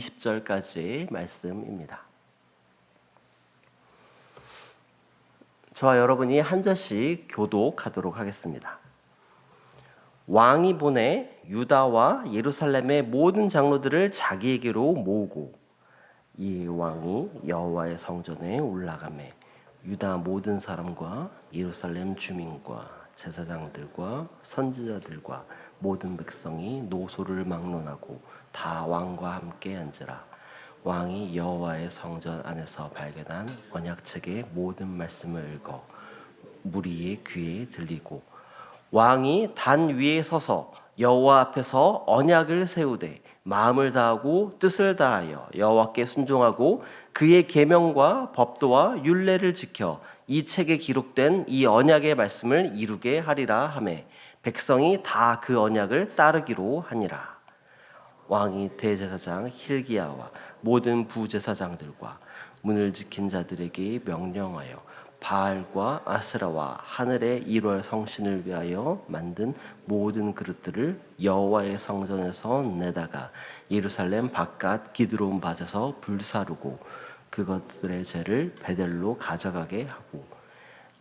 20절까지의 말씀입니다. 저와 여러분이 한 절씩 교독하도록 하겠습니다. 왕이 보내 유다와 예루살렘의 모든 장로들을 자기에게로 모으고 이 왕이 여호와의 성전에 올라가매 유다 모든 사람과 예루살렘 주민과 제사장들과 선지자들과 모든 백성이 노소를 막론하고 다 왕과 함께 앉으라. 왕이 여호와의 성전 안에서 발견한 언약책의 모든 말씀을 읽어 무리의 귀에 들리고 왕이 단 위에 서서 여호와 앞에서 언약을 세우되 마음을 다하고 뜻을 다하여 여호와께 순종하고 그의 계명과 법도와 율례를 지켜 이 책에 기록된 이 언약의 말씀을 이루게 하리라 하매 백성이 다 그 언약을 따르기로 하니라. 왕이 대제사장 hil기야와 모든 부제사장들과 문을 지킨 자들에게 명령하여 바알과 아스라와 하늘의 1월 성신을 위하여 만든 모든 그릇들을 여호와의 성전에서 내다가 예루살렘 바깥 기드론 밭에서 불사르고 그것들의 죄를 베델로 가져가게 하고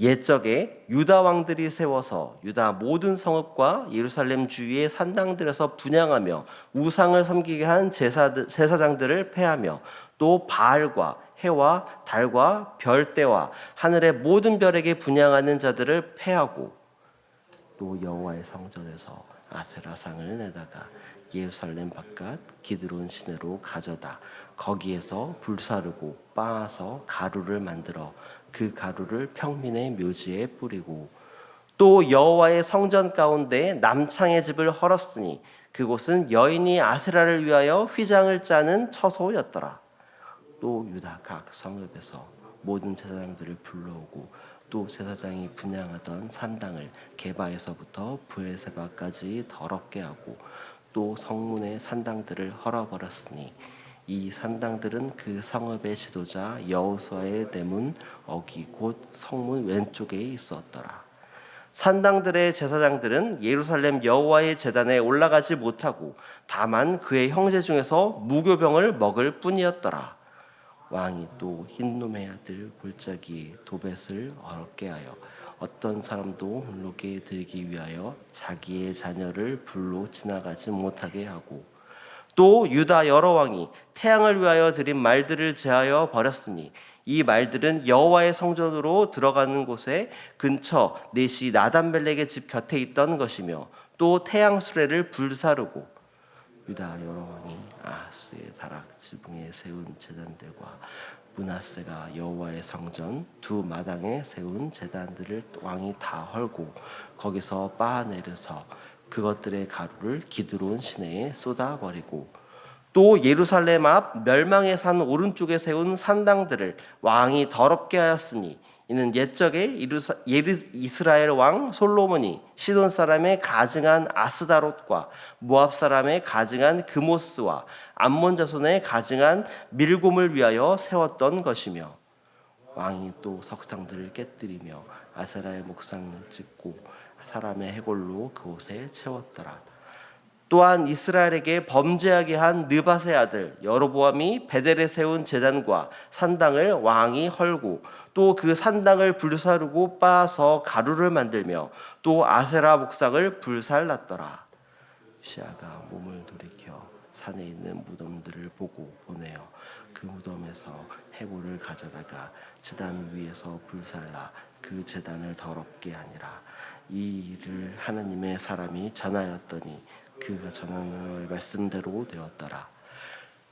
옛적에 유다 왕들이 세워서 유다 모든 성읍과 예루살렘 주위의 산당들에서 분향하며 우상을 섬기게 한 제사장들을 폐하며 또 바알과 해와 달과 별대와 하늘의 모든 별에게 분향하는 자들을 폐하고 또 여호와의 성전에서 아세라상을 내다가 예루살렘 바깥 기드론 시내로 가져다 거기에서 불사르고 빻아서 가루를 만들어 그 가루를 평민의 묘지에 뿌리고 또 여호와의 성전 가운데 남창의 집을 헐었으니 그곳은 여인이 아세라를 위하여 휘장을 짜는 처소였더라. 또 유다 각 성읍에서 모든 제사장들을 불러오고 또 제사장이 분향하던 산당을 게바에서부터 브에세바까지 더럽게 하고 또 성문의 산당들을 헐어버렸으니 이 산당들은 그 성읍의 지도자 여호수아의 대문 어기 곧 성문 왼쪽에 있었더라. 산당들의 제사장들은 예루살렘 여호와의 제단에 올라가지 못하고 다만 그의 형제 중에서 무교병을 먹을 뿐이었더라. 왕이 또 흰놈의 아들 골짜기에 도벳을 어렵게 하여 어떤 사람도 물로게 들기 위하여 자기의 자녀를 불로 지나가지 못하게 하고 또 유다 여러 왕이 태양을 위하여 드린 말들을 제하여 버렸으니 이 말들은 여호와의 성전으로 들어가는 곳에 근처 넷이 나단벨렉의 집 곁에 있던 것이며 또 태양 수레를 불사르고 유다 여러 왕이 아하스의 다락 지붕에 세운 제단들과 므낫세가 여호와의 성전 두 마당에 세운 제단들을 왕이 다 헐고 거기서 빻아내려서 그것들의 가루를 기드론 시내에 쏟아버리고 또 예루살렘 앞 멸망의 산 오른쪽에 세운 산당들을 왕이 더럽게 하였으니 이는 옛적에 이스라엘 왕 솔로몬이 시돈 사람의 가증한 아스다롯과 모압 사람의 가증한 그모스와 암몬 자손의 가증한 밀곰을 위하여 세웠던 것이며 왕이 또 석상들을 깨뜨리며 아세라의 목상을 찍고 사람의 해골로 그곳에 채웠더라. 또한 이스라엘에게 범죄하게 한 느밧의 아들 여로보암이 베델에 세운 제단과 산당을 왕이 헐고 또 그 산당을 불사르고 빻아서 가루를 만들며 또 아세라 목상을 불살랐더라. 요시야가 몸을 돌이켜 산에 있는 무덤들을 보고 보내어 그 무덤에서 해골을 가져다가 제단 위에서 불살라 그 제단을 더럽게 하니라. 이 일을 하나님의 사람이 전하였더니 그가 전하는 말씀대로 되었더라.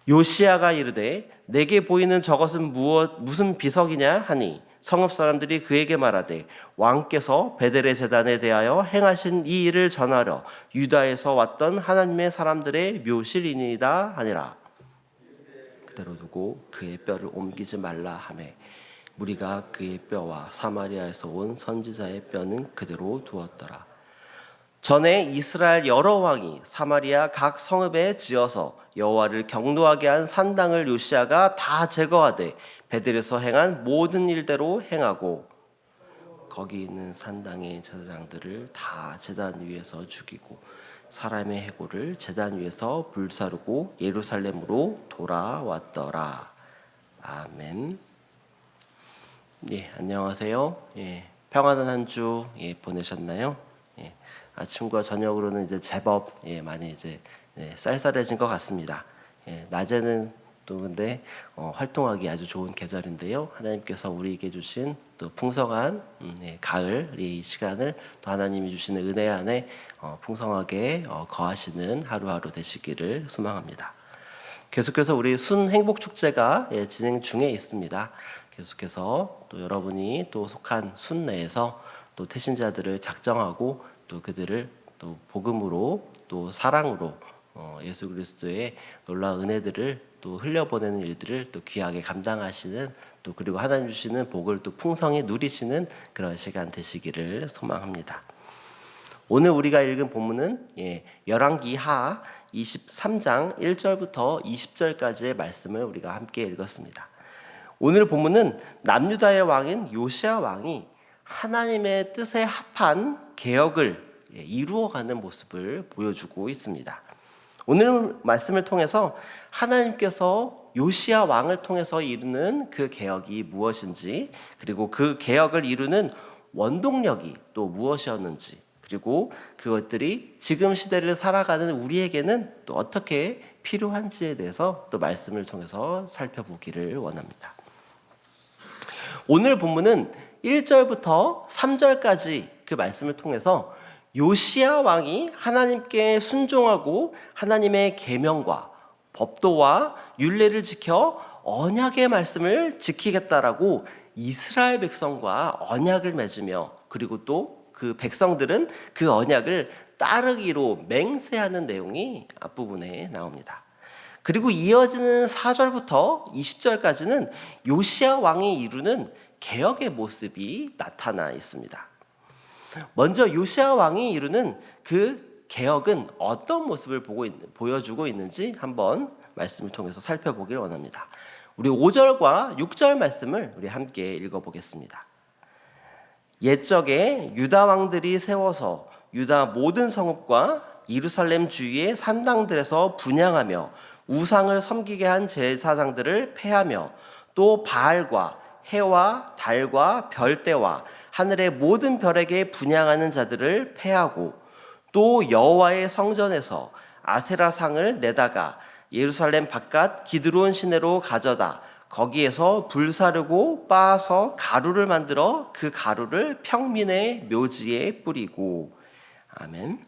요시야가 이르되 내게 보이는 저것은 무슨 비석이냐 하니 성읍 사람들이 그에게 말하되 왕께서 베델의 제단에 대하여 행하신 이 일을 전하려 유다에서 왔던 하나님의 사람들의 묘실이니이다 하니라. 그대로 두고 그의 뼈를 옮기지 말라 하매 무리가 그의 뼈와 사마리아에서 온 선지자의 뼈는 그대로 두었더라. 전에 이스라엘 여러 왕이 사마리아 각 성읍에 지어서 여호와를 경노하게 한 산당을 요시야가 다 제거하되 베델에서 행한 모든 일대로 행하고 거기 있는 산당의 제사장들을 다 제단 위에서 죽이고 사람의 해골을 제단 위에서 불사르고 예루살렘으로 돌아왔더라. 아멘. 예, 안녕하세요. 예, 평안한 한 주 보내셨나요? 예, 아침과 저녁으로는 이제 제법 많이 이제 쌀쌀해진 것 같습니다. 낮에는 또 근데 활동하기 아주 좋은 계절인데요. 하나님께서 우리에게 주신 또 풍성한 가을 이 시간을 또 하나님이 주시는 은혜 안에 풍성하게 거하시는 하루하루 되시기를 소망합니다. 계속해서 우리 순 행복 축제가 진행 중에 있습니다. 계속해서 또 여러분이 또 속한 순 내에서 또 태신자들을 작정하고 또 그들을 또 복음으로 또 사랑으로 예수 그리스도의 놀라운 은혜들을 또 흘려보내는 일들을 또 귀하게 감당하시는 또 그리고 하나님 주시는 복을 또 풍성히 누리시는 그런 시간 되시기를 소망합니다. 오늘 우리가 읽은 본문은 열왕기하 23장 1절부터 20절까지의 말씀을 우리가 함께 읽었습니다. 오늘 본문은 남유다의 왕인 요시야 왕이 하나님의 뜻에 합한 개혁을 이루어가는 모습을 보여주고 있습니다. 오늘 말씀을 통해서 하나님께서 요시야 왕을 통해서 이루는 그 개혁이 무엇인지, 그리고 그 개혁을 이루는 원동력이 또 무엇이었는지, 그리고 그것들이 지금 시대를 살아가는 우리에게는 또 어떻게 필요한지에 대해서 또 말씀을 통해서 살펴보기를 원합니다. 오늘 본문은 1절부터 3절까지 그 말씀을 통해서 요시야 왕이 하나님께 순종하고 하나님의 계명과 법도와 율례를 지켜 언약의 말씀을 지키겠다라고 이스라엘 백성과 언약을 맺으며, 그리고 또 그 백성들은 그 언약을 따르기로 맹세하는 내용이 앞부분에 나옵니다. 그리고 이어지는 4절부터 20절까지는 요시야 왕이 이루는 개혁의 모습이 나타나 있습니다. 먼저 요시야 왕이 이루는 그 개혁은 어떤 모습을 보여주고 있는지 한번 말씀을 통해서 살펴보기를 원합니다. 우리 5절과 6절 말씀을 우리 함께 읽어보겠습니다. 옛적에 유다 왕들이 세워서 유다 모든 성읍과 예루살렘 주위의 산당들에서 분향하며 우상을 섬기게 한 제사장들을 폐하며 또 바알과 해와 달과 별대와 하늘의 모든 별에게 분향하는 자들을 폐하고 또 여호와의 성전에서 아세라상을 내다가 예루살렘 바깥 기드론 시내로 가져다 거기에서 불사르고 빻아서 가루를 만들어 그 가루를 평민의 묘지에 뿌리고. 아멘.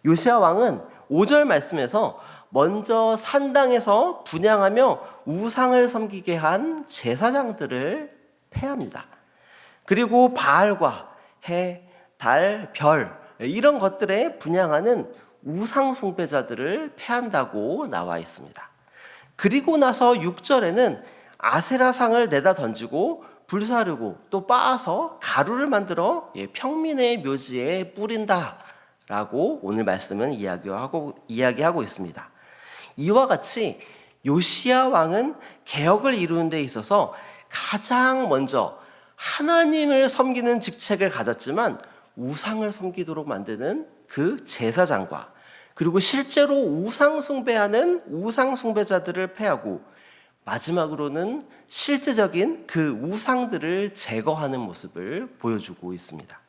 요시야 왕은 5절 말씀에서 먼저 산당에서 분향하며 우상을 섬기게 한 제사장들을 폐합니다. 그리고 바알과 해, 달, 별 이런 것들에 분향하는 우상 숭배자들을 폐한다고 나와 있습니다. 그리고 나서 6절에는 아세라상을 내다 던지고 불사르고 또 빻아서 가루를 만들어 평민의 묘지에 뿌린다라고 오늘 말씀은 이야기하고 있습니다. 이와 같이 요시야 왕은 개혁을 이루는 데 있어서 가장 먼저 하나님을 섬기는 직책을 가졌지만 우상을 섬기도록 만드는 그 제사장과, 그리고 실제로 우상 숭배하는 우상 숭배자들을 폐하고 마지막으로는 실제적인 그 우상들을 제거하는 모습을 보여주고 있습니다.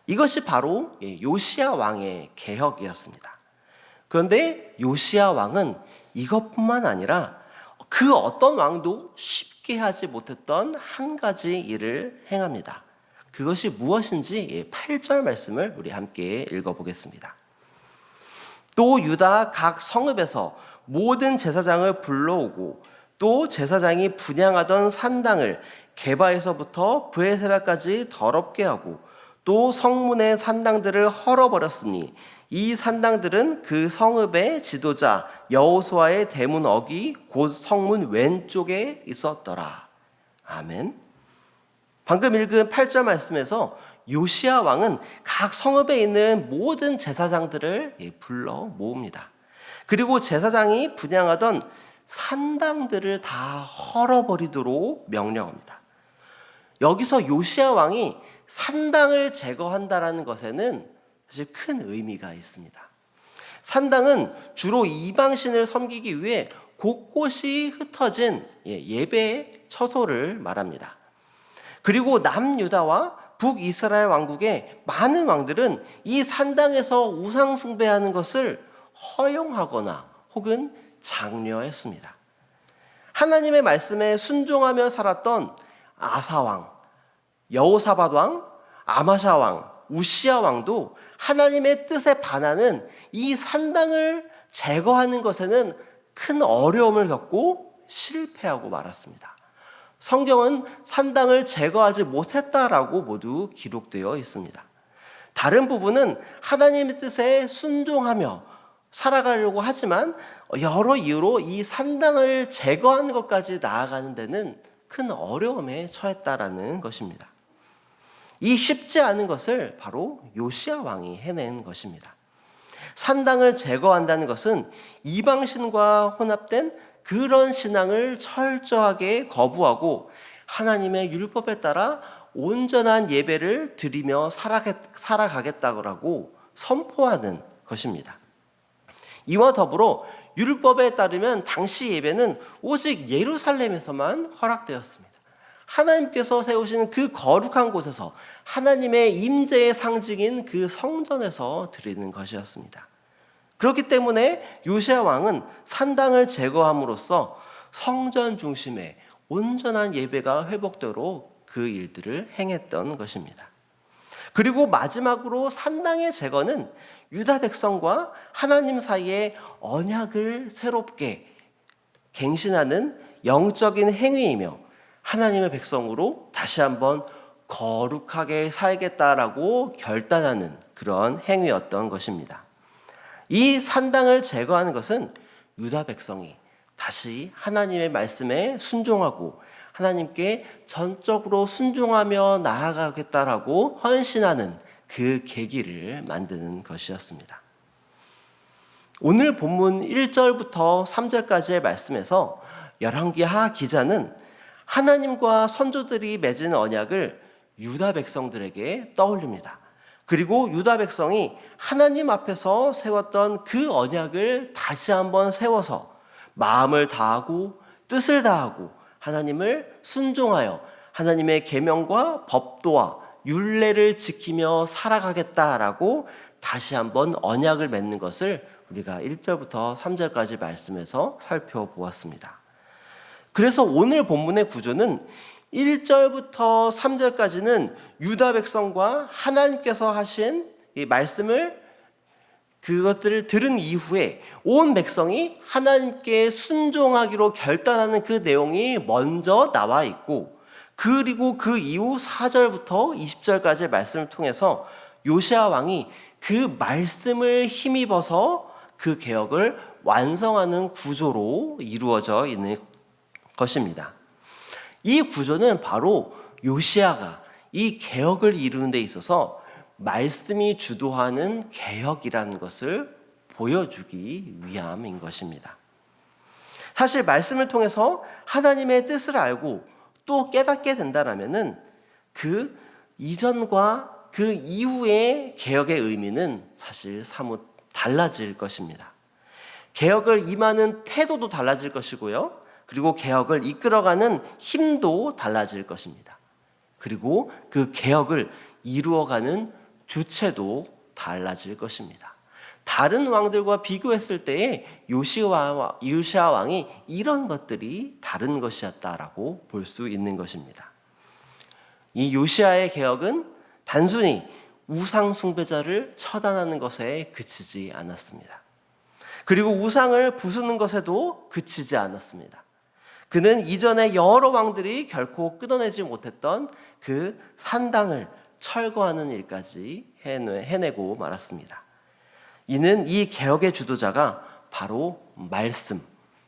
이것이 바로 요시야 왕의 개혁이었습니다. 그런데 요시야 왕은 이것뿐만 아니라 그 어떤 왕도 쉽게 하지 못했던 한 가지 일을 행합니다. 그것이 무엇인지 8절 말씀을 우리 함께 읽어보겠습니다. 또 유다 각 성읍에서 모든 제사장을 불러오고 또 제사장이 분향하던 산당을 게바에서부터 브에세바까지 더럽게 하고 또 성문의 산당들을 헐어버렸으니 이 산당들은 그 성읍의 지도자 여호수아의 대문 어귀 곧 성문 왼쪽에 있었더라. 아멘. 방금 읽은 8절 말씀에서 요시야 왕은 각 성읍에 있는 모든 제사장들을 불러 모읍니다. 그리고 제사장이 분향하던 산당들을 다 헐어버리도록 명령합니다. 여기서 요시야 왕이 산당을 제거한다라는 것에는 사실 큰 의미가 있습니다. 산당은 주로 이방신을 섬기기 위해 곳곳이 흩어진 예배의 처소를 말합니다. 그리고 남유다와 북이스라엘 왕국의 많은 왕들은 이 산당에서 우상 숭배하는 것을 허용하거나 혹은 장려했습니다. 하나님의 말씀에 순종하며 살았던 아사왕, 여호사밧 왕, 아마샤 왕, 우시야 왕도 하나님의 뜻에 반하는 이 산당을 제거하는 것에는 큰 어려움을 겪고 실패하고 말았습니다. 성경은 산당을 제거하지 못했다라고 모두 기록되어 있습니다. 다른 부분은 하나님의 뜻에 순종하며 살아가려고 하지만 여러 이유로 이 산당을 제거하는 것까지 나아가는 데는 큰 어려움에 처했다라는 것입니다. 이 쉽지 않은 것을 바로 요시야 왕이 해낸 것입니다. 산당을 제거한다는 것은 이방신과 혼합된 그런 신앙을 철저하게 거부하고 하나님의 율법에 따라 온전한 예배를 드리며 살아가겠다고 선포하는 것입니다. 이와 더불어 율법에 따르면 당시 예배는 오직 예루살렘에서만 허락되었습니다. 하나님께서 세우신 그 거룩한 곳에서 하나님의 임재의 상징인 그 성전에서 드리는 것이었습니다. 그렇기 때문에 요시야 왕은 산당을 제거함으로써 성전 중심의 온전한 예배가 회복되도록 그 일들을 행했던 것입니다. 그리고 마지막으로 산당의 제거는 유다 백성과 하나님 사이의 언약을 새롭게 갱신하는 영적인 행위이며 하나님의 백성으로 다시 한번 거룩하게 살겠다라고 결단하는 그런 행위였던 것입니다. 이 산당을 제거하는 것은 유다 백성이 다시 하나님의 말씀에 순종하고 하나님께 전적으로 순종하며 나아가겠다라고 헌신하는 그 계기를 만드는 것이었습니다. 오늘 본문 1절부터 3절까지의 말씀에서 열왕기하 기자는 하나님과 선조들이 맺은 언약을 유다 백성들에게 떠올립니다. 그리고 유다 백성이 하나님 앞에서 세웠던 그 언약을 다시 한번 세워서 마음을 다하고 뜻을 다하고 하나님을 순종하여 하나님의 계명과 법도와 율례를 지키며 살아가겠다라고 다시 한번 언약을 맺는 것을 우리가 1절부터 3절까지 말씀에서 살펴보았습니다. 그래서 오늘 본문의 구조는 1절부터 3절까지는 유다 백성과 하나님께서 하신 이 말씀을 그것들을 들은 이후에 온 백성이 하나님께 순종하기로 결단하는 그 내용이 먼저 나와 있고, 그리고 그 이후 4절부터 20절까지의 말씀을 통해서 요시야 왕이 그 말씀을 힘입어서 그 개혁을 완성하는 구조로 이루어져 있는 것입니다. 이 구조는 바로 요시야가 이 개혁을 이루는 데 있어서 말씀이 주도하는 개혁이라는 것을 보여주기 위함인 것입니다. 사실 말씀을 통해서 하나님의 뜻을 알고 또 깨닫게 된다라면은 그 이전과 그 이후의 개혁의 의미는 사실 사뭇 달라질 것입니다. 개혁을 임하는 태도도 달라질 것이고요. 그리고 개혁을 이끌어가는 힘도 달라질 것입니다. 그리고 그 개혁을 이루어가는 주체도 달라질 것입니다. 다른 왕들과 비교했을 때에 요시야 왕이 이런 것들이 다른 것이었다라고 볼 수 있는 것입니다. 이 요시야의 개혁은 단순히 우상 숭배자를 처단하는 것에 그치지 않았습니다. 그리고 우상을 부수는 것에도 그치지 않았습니다. 그는 이전에 여러 왕들이 결코 끊어내지 못했던 그 산당을 철거하는 일까지 해내고 말았습니다. 이는 이 개혁의 주도자가 바로 말씀,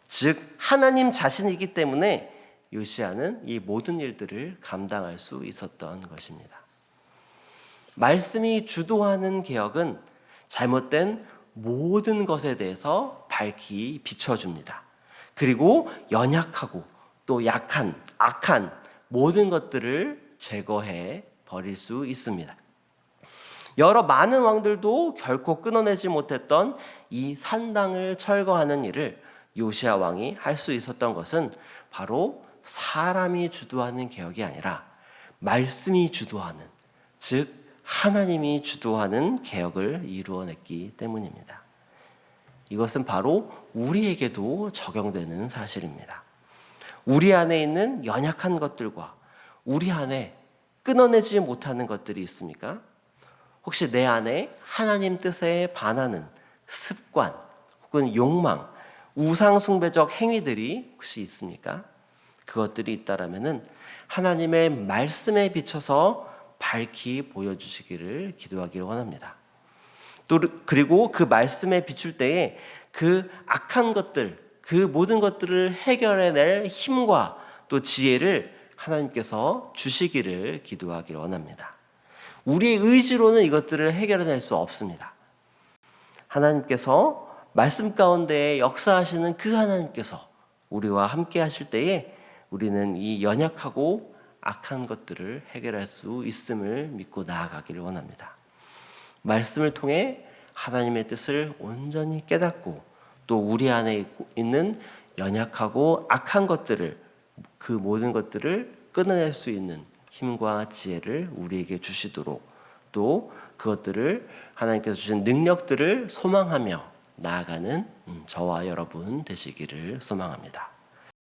즉 하나님 자신이기 때문에 요시야는 이 모든 일들을 감당할 수 있었던 것입니다. 말씀이 주도하는 개혁은 잘못된 모든 것에 대해서 밝히 비춰줍니다. 그리고 연약하고 또 약한, 악한 모든 것들을 제거해 버릴 수 있습니다. 여러 많은 왕들도 결코 끊어내지 못했던 이 산당을 철거하는 일을 요시야 왕이 할 수 있었던 것은 바로 사람이 주도하는 개혁이 아니라 말씀이 주도하는, 즉 하나님이 주도하는 개혁을 이루어냈기 때문입니다. 이것은 바로 우리에게도 적용되는 사실입니다. 우리 안에 있는 연약한 것들과 우리 안에 끊어내지 못하는 것들이 있습니까? 혹시 내 안에 하나님 뜻에 반하는 습관 혹은 욕망, 우상숭배적 행위들이 혹시 있습니까? 그것들이 있다라면은 하나님의 말씀에 비춰서 밝히 보여주시기를 기도하기를 원합니다. 또 그리고 그 말씀에 비출 때에 그 악한 것들, 그 모든 것들을 해결해낼 힘과 또 지혜를 하나님께서 주시기를 기도하기를 원합니다. 우리의 의지로는 이것들을 해결해낼 수 없습니다. 하나님께서 말씀 가운데 역사하시는 그 하나님께서 우리와 함께 하실 때에 우리는 이 연약하고 악한 것들을 해결할 수 있음을 믿고 나아가기를 원합니다. 말씀을 통해 하나님의 뜻을 온전히 깨닫고 또 우리 안에 있는 연약하고 악한 것들을, 그 모든 것들을 끊어낼 수 있는 힘과 지혜를 우리에게 주시도록, 또 그것들을 하나님께서 주신 능력들을 소망하며 나아가는 저와 여러분 되시기를 소망합니다.